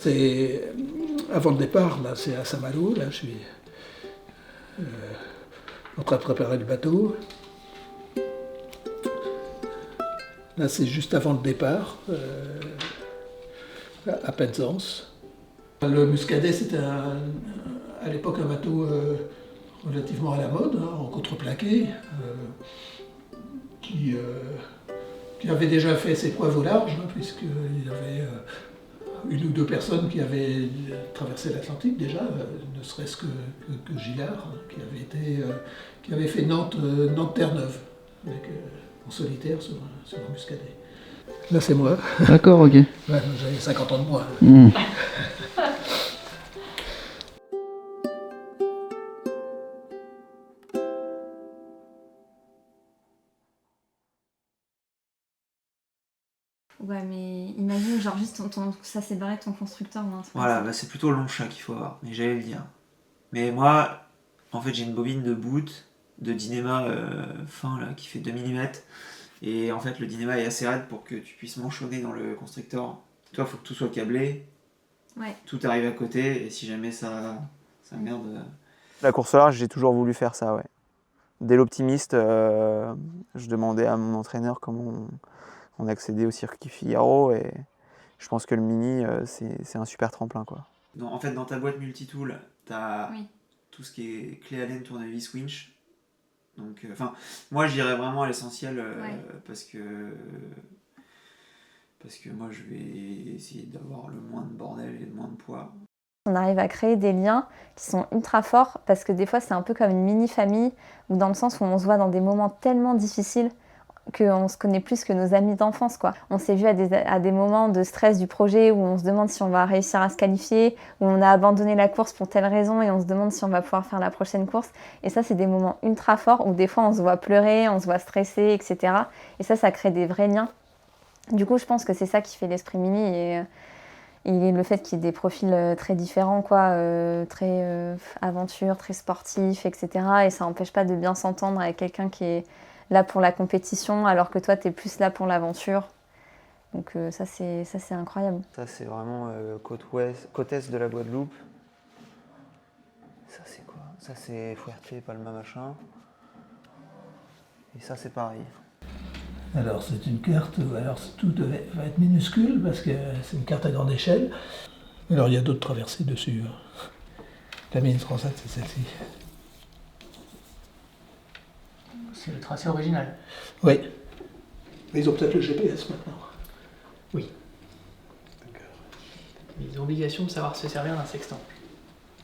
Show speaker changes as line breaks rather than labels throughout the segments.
C'est avant le départ, là, c'est à Saint-Malo, là, je suis en train de préparer le bateau. Là, c'est juste avant le départ, à Penzance. Le Muscadet, c'était à l'époque un bateau relativement à la mode, hein, en contreplaqué, qui avait déjà fait ses preuves au large, hein, puisqu'il y avait une ou deux personnes qui avaient traversé l'Atlantique déjà, ne serait-ce que Gillard, hein, qui avait fait Nantes-Terre-Neuve, en solitaire sur un Muscadet. Là, c'est moi.
D'accord, ok.
Ouais, j'avais 50 ans de moins.
Ouais, mais imagine, genre juste ça s'est barré ton constructeur ou un truc.
Voilà, bah c'est plutôt le long chat qu'il faut avoir, mais j'allais le dire. Mais moi, en fait, j'ai une bobine de boot, de Dynéma fin là, qui fait 2 mm. Et en fait, le Dynéma est assez raide pour que tu puisses manchonner dans le constructeur. Toi, il faut que tout soit câblé,
Ouais.
tout arrive à côté, et si jamais ça merde.
La course au large, j'ai toujours voulu faire ça, ouais. Dès l'optimiste, je demandais à mon entraîneur comment on accédait au circuit Figaro, et je pense que le mini, c'est un super tremplin, quoi.
En fait, dans ta boîte multitool, t'as
Oui.
tout ce qui est clé Allen, tournevis, winch. Donc, moi, je dirais vraiment à l'essentiel parce que moi, je vais essayer d'avoir le moins de bordel et le moins de poids.
On arrive à créer des liens qui sont ultra forts parce que des fois, c'est un peu comme une mini-famille, ou dans le sens où on se voit dans des moments tellement difficiles qu'on se connaît plus que nos amis d'enfance, quoi. On s'est vu à des moments de stress du projet où on se demande si on va réussir à se qualifier, où on a abandonné la course pour telle raison et on se demande si on va pouvoir faire la prochaine course. Et ça, c'est des moments ultra forts où des fois, on se voit pleurer, on se voit stresser, etc. Et ça crée des vrais liens. Du coup, je pense que c'est ça qui fait l'esprit mini et le fait qu'il y ait des profils très différents, quoi, très aventure, très sportif, etc. Et ça n'empêche pas de bien s'entendre avec quelqu'un qui est là pour la compétition, alors que toi, tu es plus là pour l'aventure. Donc ça, c'est incroyable.
Ça, c'est vraiment côte est de la Guadeloupe. Ça, c'est quoi? Ça, c'est Fuerte, Palma, machin. Et ça, c'est pareil.
Alors c'est une carte, alors tout va être minuscule parce que c'est une carte à grande échelle. Alors il y a d'autres traversées dessus. La mine Transat, c'est celle-ci.
C'est le tracé original.
Oui. Mais ils ont peut-être le GPS maintenant.
Oui.
D'accord.
Ils ont l'obligation de savoir se servir d'un sextant.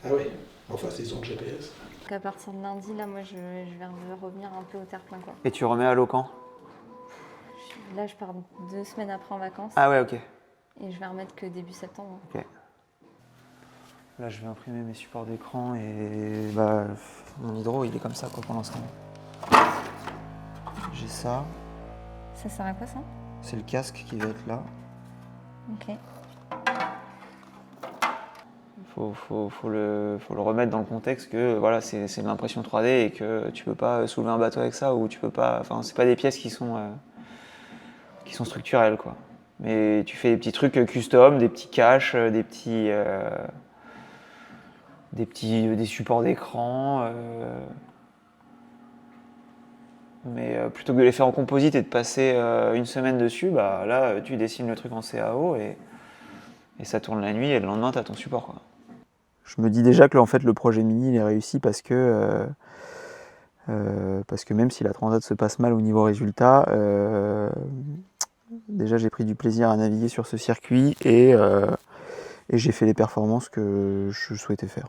Ah oui. Enfin, ils ont le GPS.
À partir de lundi, là, moi, je vais revenir un peu au terre-plein, quoi.
Et tu remets à l'eau quand?
Là, je pars 2 semaines après en vacances.
Ah ouais, ok.
Et je vais remettre que début septembre.
Ok. Là, je vais imprimer mes supports d'écran et bah, mon hydro, il est comme ça, quoi, pour l'instant. J'ai ça.
Ça sert à quoi, ça?
C'est le casque qui va être là.
Ok.
Faut le remettre dans le contexte que voilà, c'est de l'impression 3D et que tu peux pas soulever un bateau avec ça, ou tu peux pas. Enfin, c'est pas des pièces qui sont structurelles, quoi. Mais tu fais des petits trucs custom, des petits caches, des supports d'écran. Mais plutôt que de les faire en composite et de passer une semaine dessus, bah là tu dessines le truc en CAO et ça tourne la nuit et le lendemain tu as ton support, quoi. Je me dis déjà que en fait, le projet mini il est réussi parce que même si la Transat se passe mal au niveau résultat, déjà j'ai pris du plaisir à naviguer sur ce circuit et j'ai fait les performances que je souhaitais faire.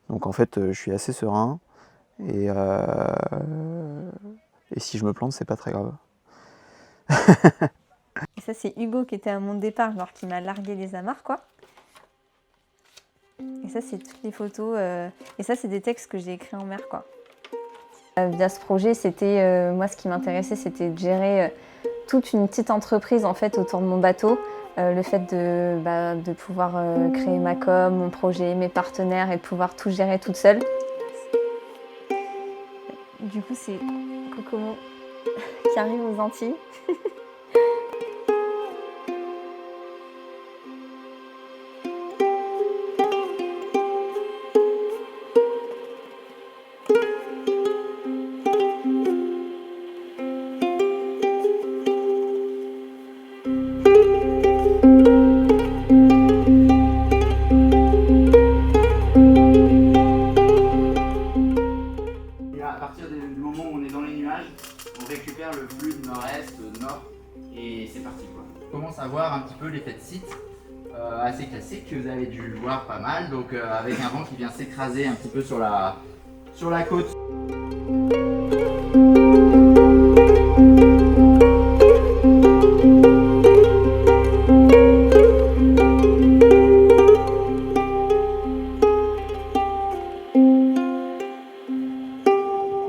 Donc en fait je suis assez serein et si je me plante, c'est pas très grave.
Et ça, c'est Hugo qui était à mon départ, genre qui m'a largué les amarres, quoi. Et ça, c'est toutes les photos. Et ça, c'est des textes que j'ai écrits en mer, quoi. Via ce projet, c'était moi, ce qui m'intéressait, c'était de gérer toute une petite entreprise, en fait, autour de mon bateau. Le fait de pouvoir créer ma com, mon projet, mes partenaires et de pouvoir tout gérer toute seule. Du coup, c'est Kokomo qui arrive aux Antilles.
savoir un petit peu l'effet de site assez classique que vous avez dû voir pas mal, donc avec un vent qui vient s'écraser un petit peu sur la côte.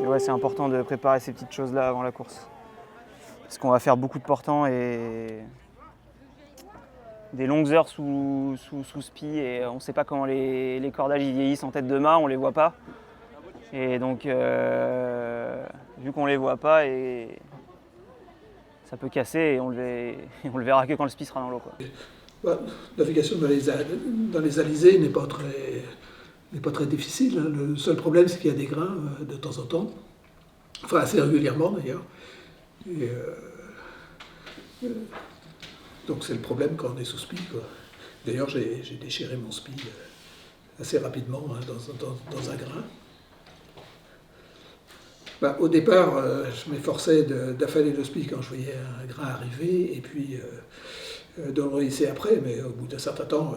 Ouais, c'est important de préparer ces petites choses-là avant la course. Parce qu'on va faire beaucoup de portants et des longues heures sous spi et on ne sait pas comment les cordages ils vieillissent en tête de mât, on ne les voit pas. Et donc, vu qu'on ne les voit pas, et ça peut casser et on le verra que quand le spi sera dans l'eau.
La navigation dans les alizés n'est pas très difficile. Hein. Le seul problème, c'est qu'il y a des grains de temps en temps, enfin assez régulièrement d'ailleurs. Donc c'est le problème quand on est sous spi. D'ailleurs, j'ai déchiré mon spi assez rapidement hein, dans un grain. Au départ, je m'efforçais d'affaler le spi quand je voyais un grain arriver, et puis de le rehisser après, mais au bout d'un certain temps,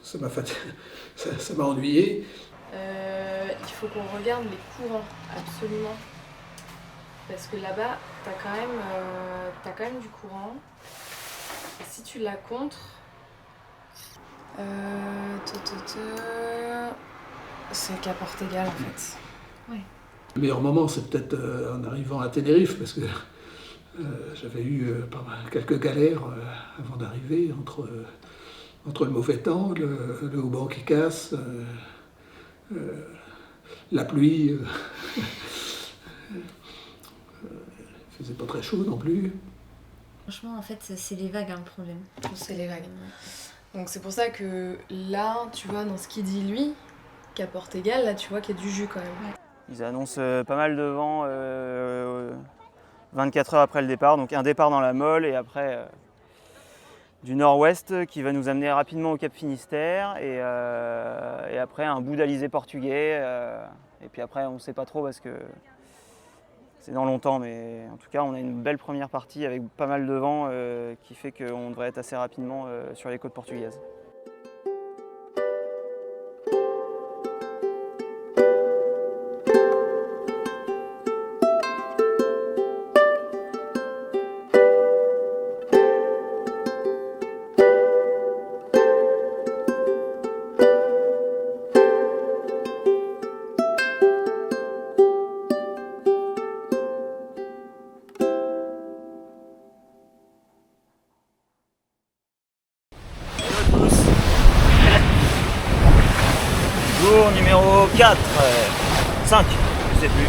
ça m'a ennuyé.
Il faut qu'on regarde les courants, absolument. Parce que là-bas, t'as quand même du courant. Et si tu la contres, c'est qu'à porte égale en fait. Ouais.
Le meilleur moment, c'est peut-être en arrivant à Tenerife, parce que j'avais eu quelques galères avant d'arriver, entre le mauvais temps, le haubans qui casse, la pluie. Il faisait pas très chaud non plus.
Franchement, en fait, c'est les vagues le problème.
C'est les vagues. Donc c'est pour ça que là, tu vois, dans ce qu'il dit lui, qu'à porte égale, là tu vois qu'il y a du jus quand même.
Ils annoncent pas mal de vent 24 heures après le départ, donc un départ dans la Molle et après du nord-ouest qui va nous amener rapidement au Cap Finistère et après un bout d'alizé portugais et puis après on ne sait pas trop parce que c'est dans longtemps, mais en tout cas on a une belle première partie avec pas mal de vent qui fait qu'on devrait être assez rapidement sur les côtes portugaises. Jour numéro 4, 5, je sais plus.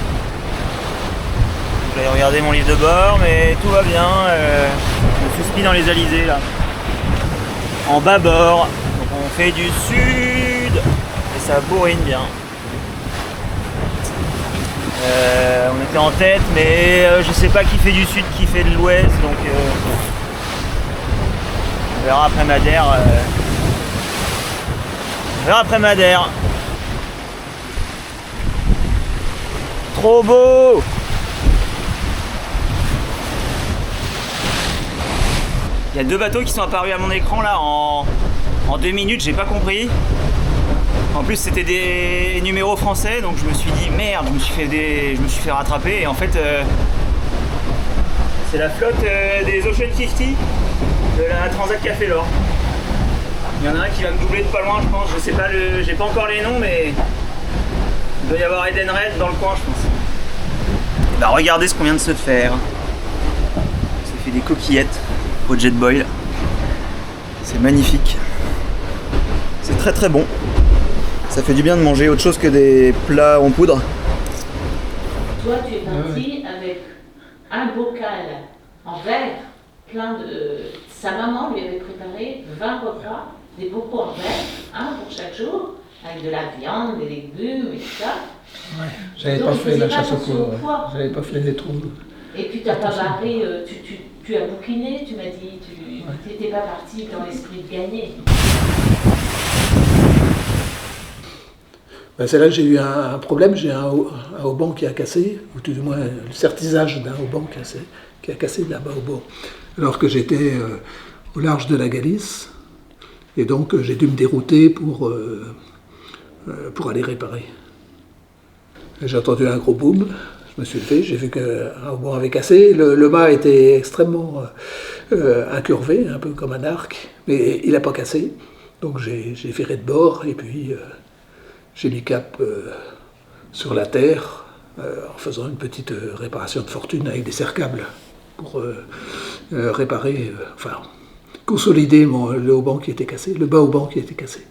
J'allais regarder mon livre de bord, mais tout va bien. Je me suis spi dans les alizés là. En bâbord. Donc on fait du sud et ça bourrine bien. On était en tête, mais je sais pas qui fait du sud, qui fait de l'ouest, donc on verra après Madère. On verra après Madère. Trop beau! Il y a deux bateaux qui sont apparus à mon écran là en 2 minutes, j'ai pas compris. En plus c'était des numéros français, donc je me suis dit merde, je me suis fait rattraper et en fait c'est la flotte des Ocean 50 de la Transat Café l'Or. Il y en a un qui va me doubler de pas loin je pense, je sais pas j'ai pas encore les noms mais il doit y avoir Edenred dans le coin je pense. Et bah regardez ce qu'on vient de se faire. On s'est fait des coquillettes au jet boil. C'est magnifique. C'est très très bon. Ça fait du bien de manger autre chose que des plats en poudre.
Toi, tu es parti avec un bocal en verre plein de... Sa maman lui avait préparé 20 repas, des bocaux en verre, un pour chaque jour, avec de la viande, des légumes et tout ça.
Ouais, j'avais pas fait la chasse au poids. J'avais pas fait les trous.
Et puis tu n'as pas barré, tu as bouquiné, tu m'as dit, tu n'étais pas parti dans l'esprit de gagner.
Ben, c'est là que j'ai eu un problème, j'ai un haubans qui a cassé, ou tout du moins le certisage d'un haubans qui a cassé là-bas au bord. Alors que j'étais au large de la Galice, et donc j'ai dû me dérouter pour aller réparer. J'ai entendu un gros boom, je me suis levé, j'ai vu qu'un haubon avait cassé. Le mât était extrêmement incurvé, un peu comme un arc, mais il n'a pas cassé. Donc j'ai viré de bord et puis j'ai mis cap sur la terre en faisant une petite réparation de fortune avec des serre-câbles pour réparer, enfin consolider le haubon qui était cassé, le bas haubon qui était cassé.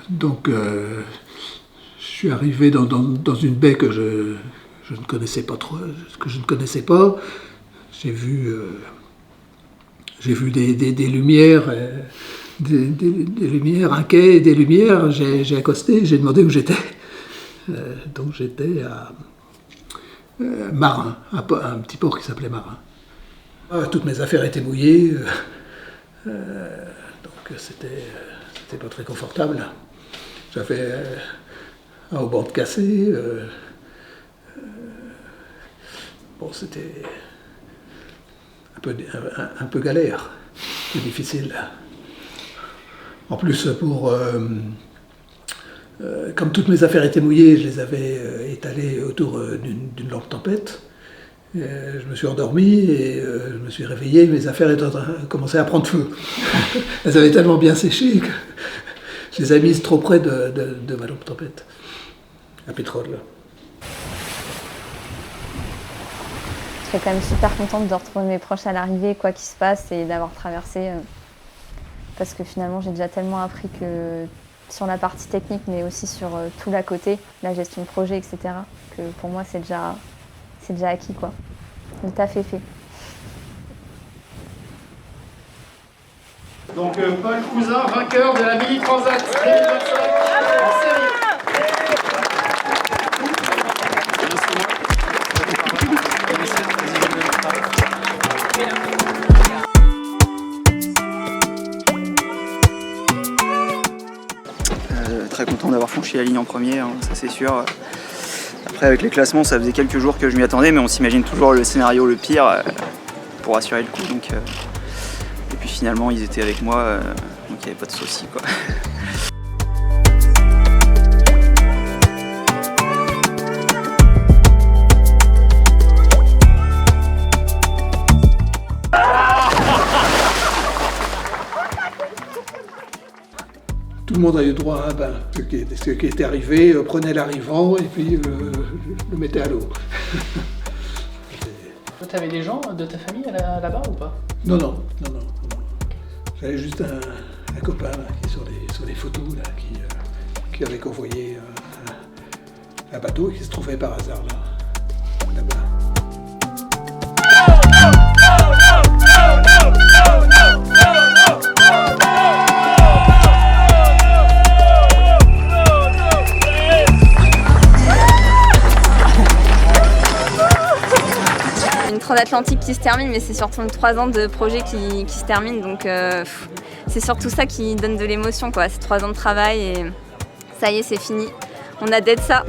Donc je suis arrivé dans une baie que je ne connaissais pas trop, que je ne connaissais pas. J'ai vu des lumières, des lumières, un quai et des lumières. J'ai accosté, j'ai demandé où j'étais. Donc j'étais à Marin, un petit port qui s'appelait Marin. Toutes mes affaires étaient mouillées, donc c'était pas très confortable. J'avais un haubon cassé. Bon, c'était un peu galère, un peu difficile. En plus, comme toutes mes affaires étaient mouillées, je les avais étalées autour d'une lampe tempête. Je me suis endormi et je me suis réveillé, mes affaires commençaient à prendre feu. Elles avaient tellement bien séché que je les ai mises trop près de ma lampe tempête, à pétrole.
Je serais quand même super contente de retrouver mes proches à l'arrivée, quoi qu'il se passe, et d'avoir traversé. Parce que finalement, j'ai déjà tellement appris que sur la partie technique, mais aussi sur tout l'à côté, la gestion de projet, etc., que pour moi, c'est déjà acquis, quoi. Le taf est fait.
Donc Paul Cousin, vainqueur de la Mini Transat 2025 en série.
Très content d'avoir franchi la ligne en premier, hein, ça c'est sûr. Après avec les classements, ça faisait quelques jours que je m'y attendais, mais on s'imagine toujours le scénario le pire pour assurer le coup. Donc, et puis finalement ils étaient avec moi, donc il n'y avait pas de souci, quoi.
Tout le monde a eu droit à un bain. Ce qui était arrivé prenait l'arrivant et puis le mettait à l'eau.
Toi, t'avais des gens de ta famille là-bas ou pas?
Non. J'avais juste un copain là, qui est sur les photos là, qui avait convoyé un bateau et qui se trouvait par hasard là-bas.
Atlantique qui se termine, mais c'est surtout 3 ans de projet qui se termine, donc c'est surtout ça qui donne de l'émotion, quoi. C'est 3 ans de travail et ça y est, c'est fini. On a d'être ça.